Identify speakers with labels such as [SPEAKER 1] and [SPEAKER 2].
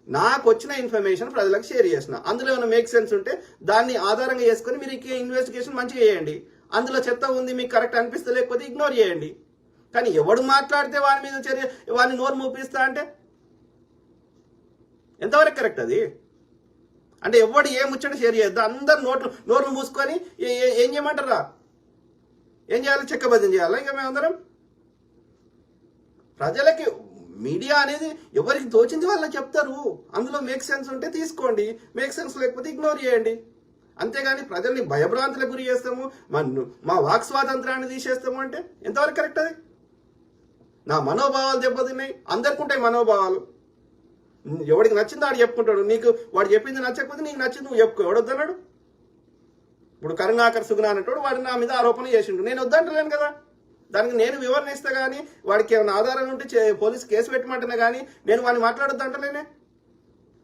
[SPEAKER 1] నాకు వచ్చిన ఇన్ఫర్మేషన్ ప్రజలకు షేర్ చేసిన. అందులో ఏమైనా మేక్ సెన్స్ ఉంటే దాన్ని ఆధారంగా చేసుకుని మీరు ఇన్వెస్టిగేషన్ మంచిగా చేయండి. అందులో చెత్త ఉంది మీకు కరెక్ట్ అనిపిస్తే లేకపోతే ఇగ్నోర్ చేయండి. కానీ ఎవడు మాట్లాడితే వాని మీద చర్య వాడిని నోరు మూపిస్తా అంటే ఎంతవరకు కరెక్ట్ అది? అంటే ఎవడు ఏ ముచ్చట షేర్ చేయొద్దు, అందరు నోర్లు మూసుకొని ఏం చేయమంటారా? ఏం చేయాలి? చెక్కబద్దం చేయాలా? ఇంకా మేమందరం ప్రజలకి మీడియా అనేది ఎవరికి తోచింది వాళ్ళకి చెప్తారు. అందులో మేక్ సెన్స్ ఉంటే తీసుకోండి, మేక్ సెన్స్ లేకపోతే ఇగ్నోర్ చేయండి. అంతేగాని ప్రజల్ని భయభ్రాంతులకు గురి చేస్తాము, మా వాక్ స్వాతంత్రాన్ని తీసేస్తాము అంటే ఎంతవరకు కరెక్ట్ అది? నా మనోభావాలు దెబ్బతిన్నాయి. అందరికి ఉంటాయి మనోభావాలు. ఎవడికి నచ్చిందో వాడు చెప్పుకుంటాడు. నీకు వాడు చెప్పింది నచ్చకపోతే నీకు నచ్చింది నువ్వు చెప్పుకో. ఎవడొద్దన్నాడు? ఇప్పుడు కరుణాకర్ సుగుణ అన్నట్టు వాడు నా మీద ఆరోపణ చేసిండు, నేను వద్దంటలేను కదా. దానికి నేను వివరణ ఇస్తా కానీ వాడికి ఏమైనా ఆధారాలు ఉంటే పోలీసు కేసు పెట్టమంటున్నా కానీ నేను వాడిని మాట్లాడొద్దు అంటలేనే.